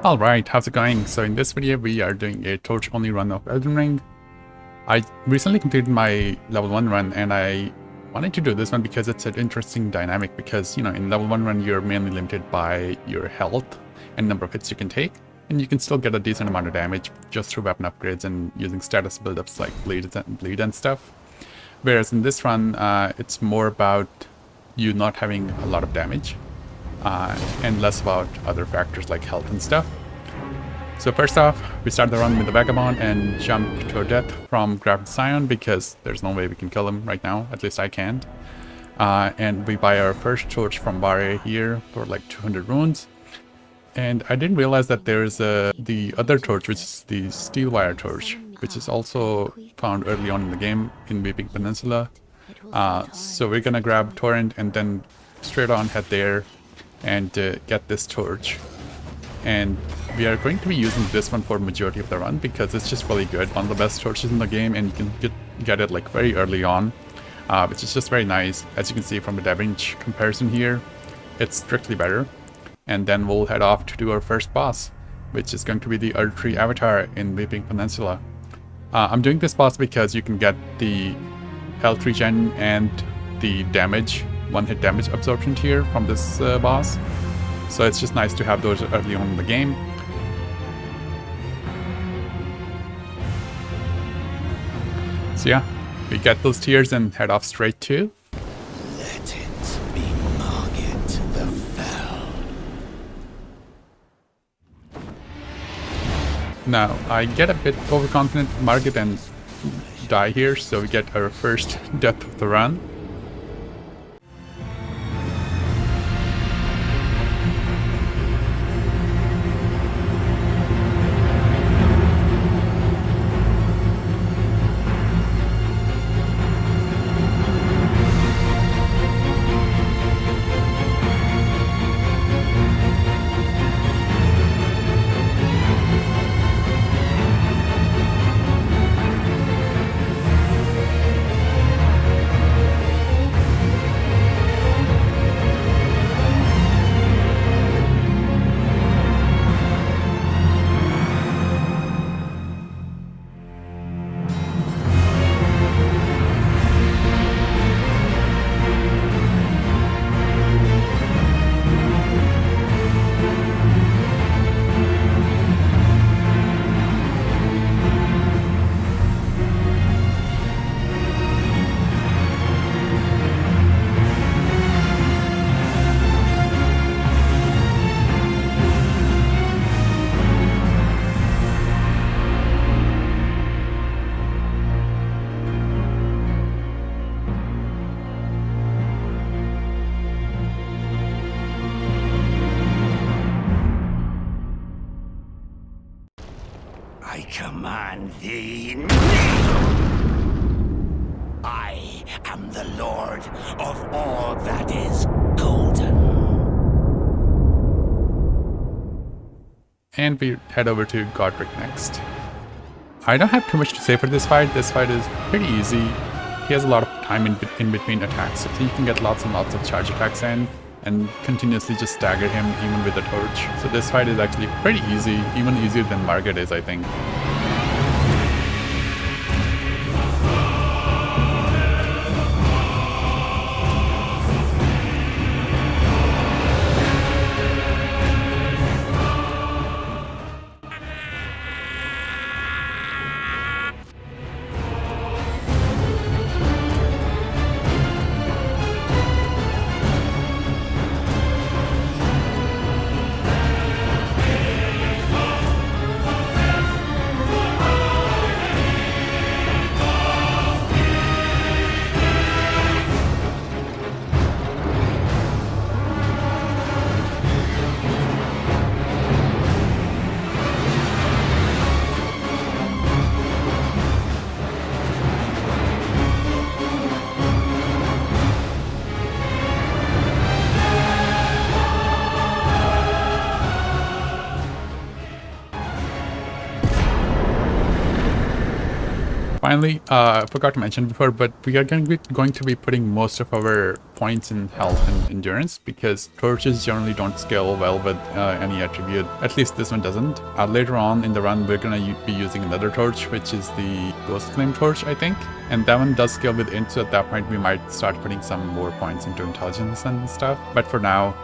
Alright, how's it going? So in this video we are doing a torch-only run of Elden Ring. I recently completed my level 1 run and I wanted to do this one because it's an interesting dynamic because, in level 1 run you're mainly limited by your health and number of hits you can take, and you can still get a decent amount of damage just through weapon upgrades and using status buildups like bleed and stuff. Whereas in this run, it's more about you not having a lot of damage. And less about other factors like health and stuff. So first off, we start the run with the Vagabond and jump to our death from Grafted Scion because there's no way we can kill him right now, at least I can't. And we buy our first torch from Bare here for like 200 runes. And I didn't realize that there's the other torch, which is the Steel Wire torch, which is also found early on in the game in Weeping Peninsula. So we're gonna grab Torrent and then straight on head there and get this torch. And we are going to be using this one for majority of the run because it's just really good, one of the best torches in the game, and you can get it like very early on, which is just very nice. As you can see from the damage comparison here, it's strictly better. And then we'll head off to do our first boss, which is going to be the Erdtree Avatar in Weeping Peninsula. I'm doing this boss because you can get the health regen and the damage, one-hit damage absorption here from this boss. So it's just nice to have those early on in the game. So yeah, we get those tears and head off straight to... Let it be Margit the Fell. Now, I get a bit overconfident with Margit and die here, so we get our first death of the run. I command thee, kneel! I am the Lord of all that is golden. And we head over to Godrick next. I don't have too much to say for this fight. This fight is pretty easy. He has a lot of time in between attacks, so you can get lots and lots of charge attacks in and continuously just stagger him even with the torch. So this fight is actually pretty easy, even easier than Margit is, I think. Finally, I forgot to mention before, but we are going to be putting most of our points in health and endurance because torches generally don't scale well with any attribute. At least this one doesn't. Later on in the run, we're going to be using another torch, which is the Ghostflame torch, I think. And that one does scale with int, so at that point we might start putting some more points into intelligence and stuff. But for now,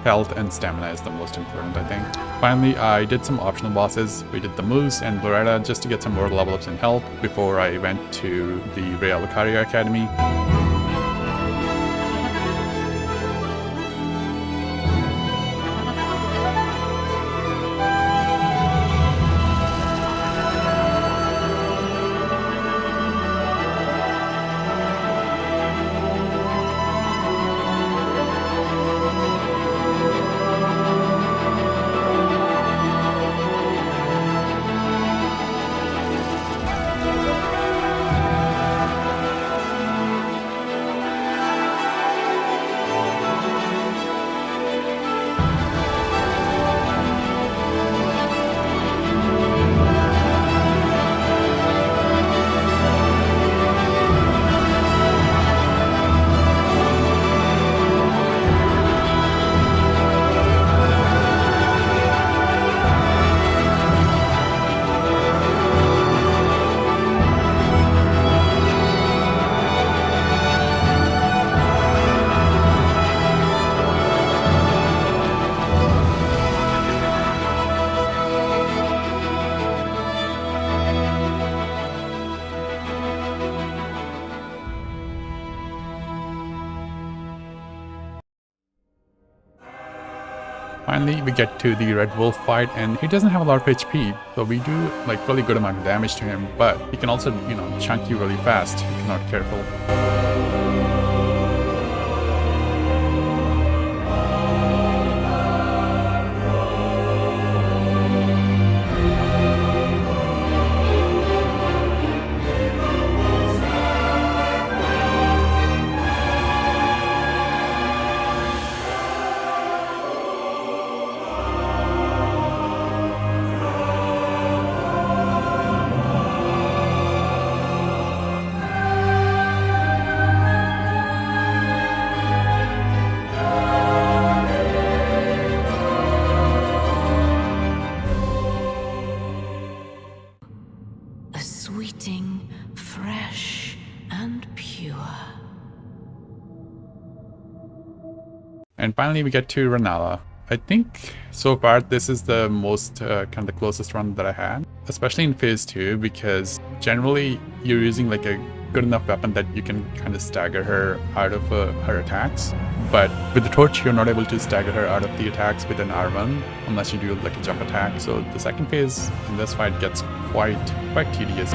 health and stamina is the most important, I think. Finally, I did some optional bosses. We did the Moose and Loretta just to get some more level ups in health before I went to the Renalla Academy. Finally, we get to the Red Wolf fight, and he doesn't have a lot of HP, so we do like really good amount of damage to him, but he can also, you know, chunk you really fast if you're not careful. Fresh and pure. And finally, we get to Renalla. I think so far this is the most kind of the closest run that I had, especially in phase 2, because generally you're using like a good enough weapon that you can kind of stagger her out of her attacks. But with the torch, you're not able to stagger her out of the attacks with an R1 unless you do like a jump attack. So the second phase in this fight gets quite tedious.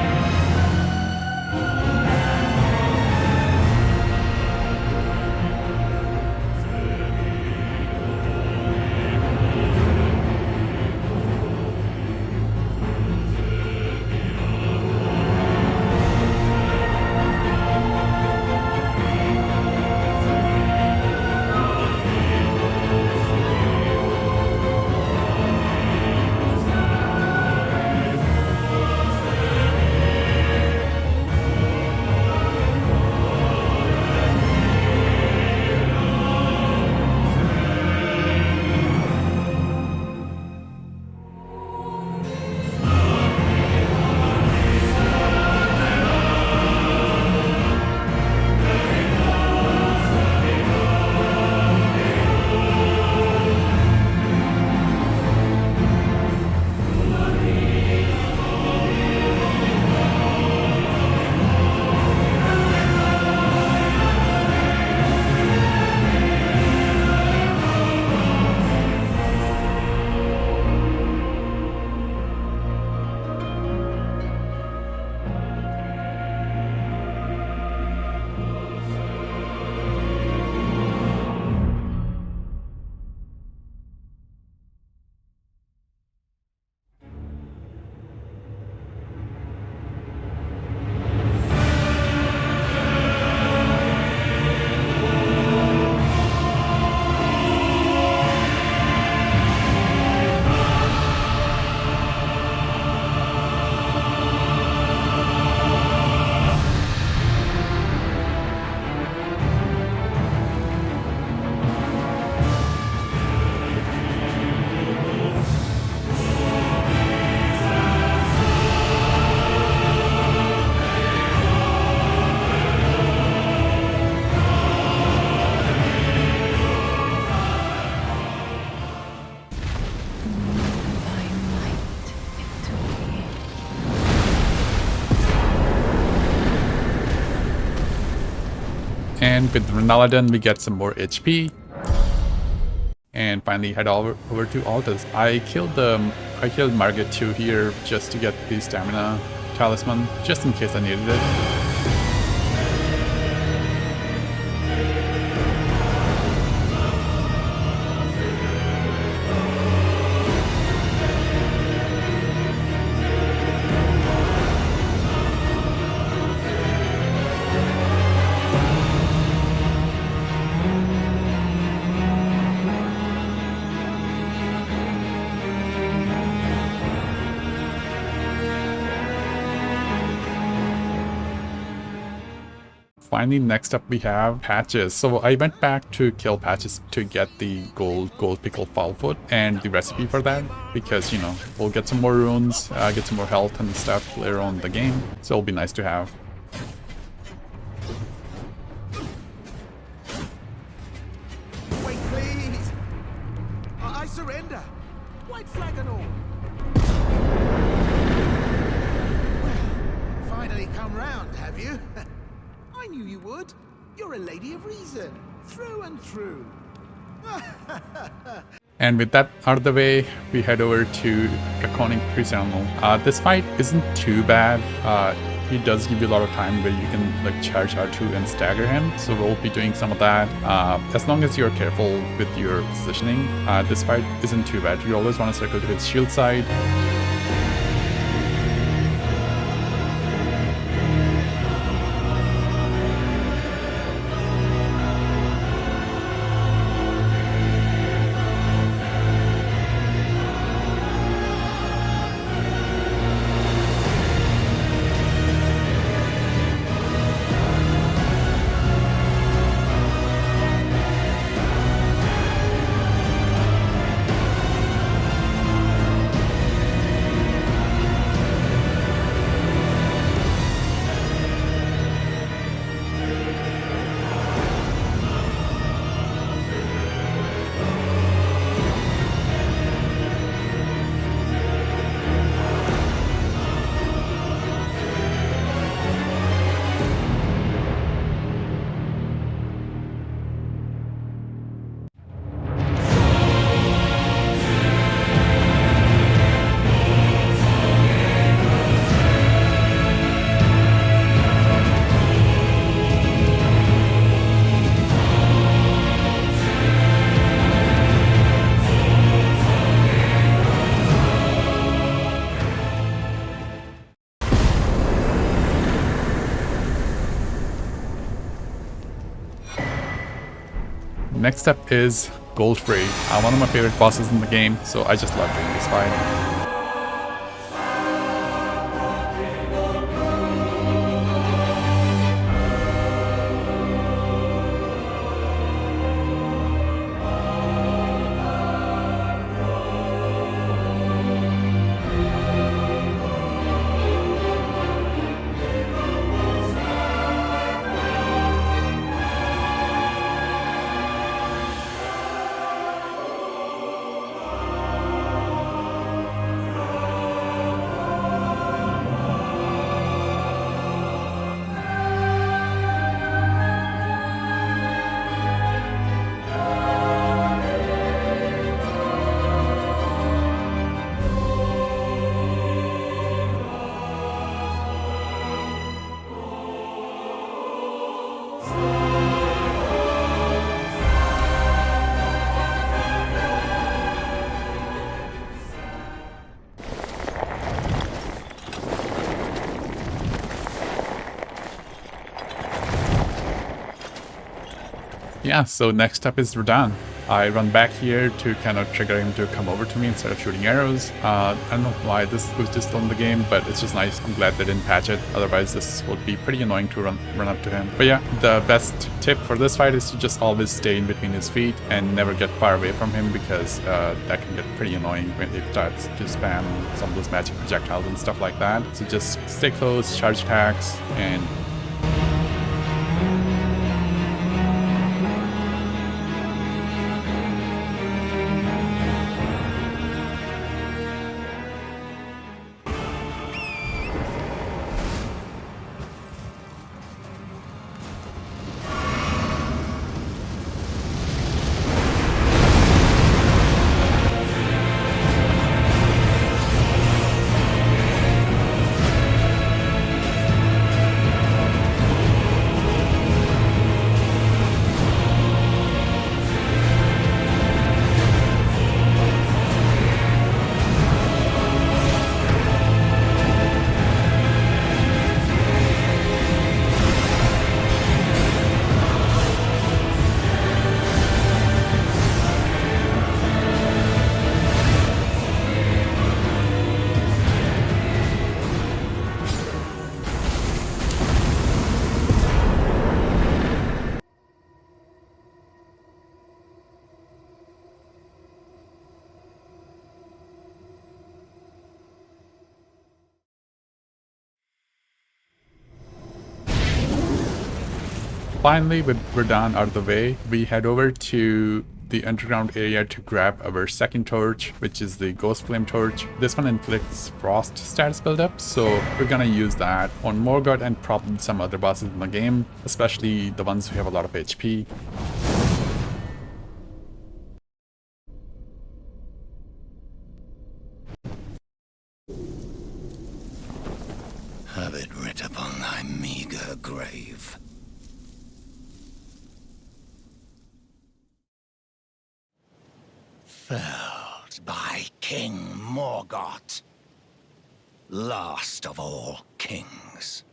And with Renalla done, we get some more HP. And finally head over to Altus. I killed Margit too here just to get the stamina talisman, just in case I needed it. Finally, next up we have Patches. So I went back to kill Patches to get the gold pickle foulfoot and the recipe for that, because you know, we'll get some more runes, get some more health and stuff later on in the game, so it'll be nice to have. Wait, please! I surrender! White flag and all! Well, finally come round, have you? I knew you would. You're a lady of reason, through and through. And with that out of the way, we head over to Draconic Sentinel. This fight isn't too bad. He does give you a lot of time where you can like charge R2 and stagger him, so we'll be doing some of that. As long as you're careful with your positioning, this fight isn't too bad. You always want to circle to his shield side. Next up is Goldfrey, one of my favorite bosses in the game, so I just love doing this fight. Yeah, so next up is Radahn. I run back here to kind of trigger him to come over to me instead of shooting arrows. I don't know why this was just on the game, but it's just nice. I'm glad they didn't patch it. Otherwise, this would be pretty annoying to run up to him. But yeah, the best tip for this fight is to just always stay in between his feet and never get far away from him, because that can get pretty annoying when it starts to spam some of those magic projectiles and stuff like that. So just stay close, charge attacks, and finally, with Radahn out of the way, we head over to the underground area to grab our second torch, which is the Ghostflame torch. This one inflicts frost status buildup, so we're gonna use that on Morgott and probably some other bosses in the game, especially the ones who have a lot of HP. Have it writ upon thy meager grave. Felled by King Morgott, last of all kings.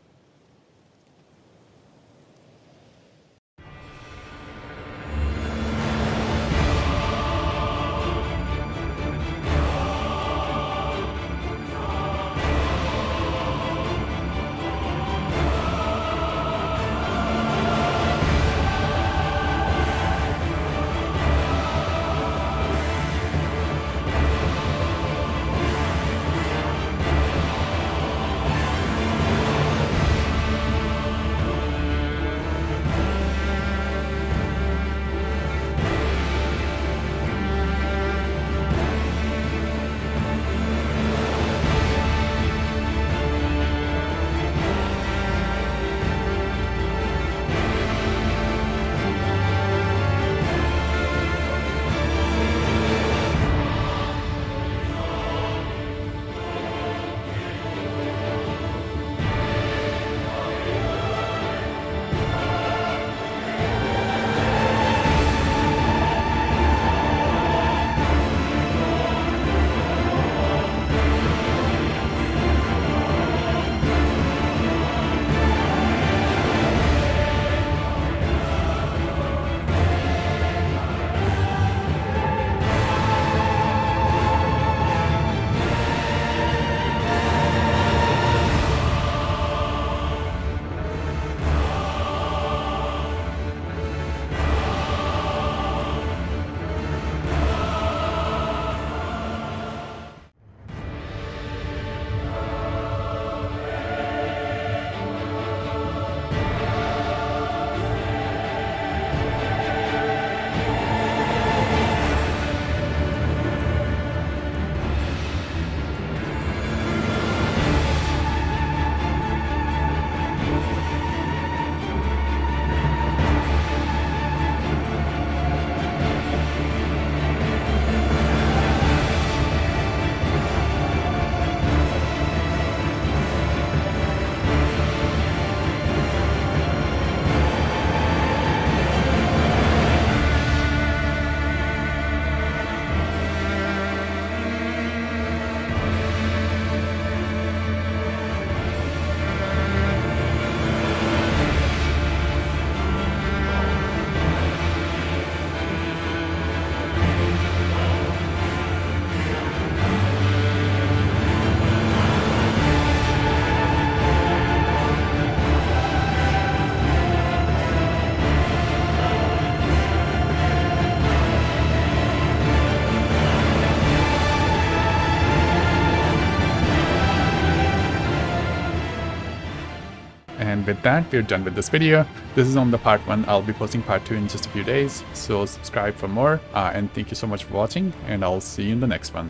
And with that, we're done with this video. This is on the part 1. I'll be posting part 2 in just a few days, so subscribe for more. And thank you so much for watching, and I'll see you in the next one.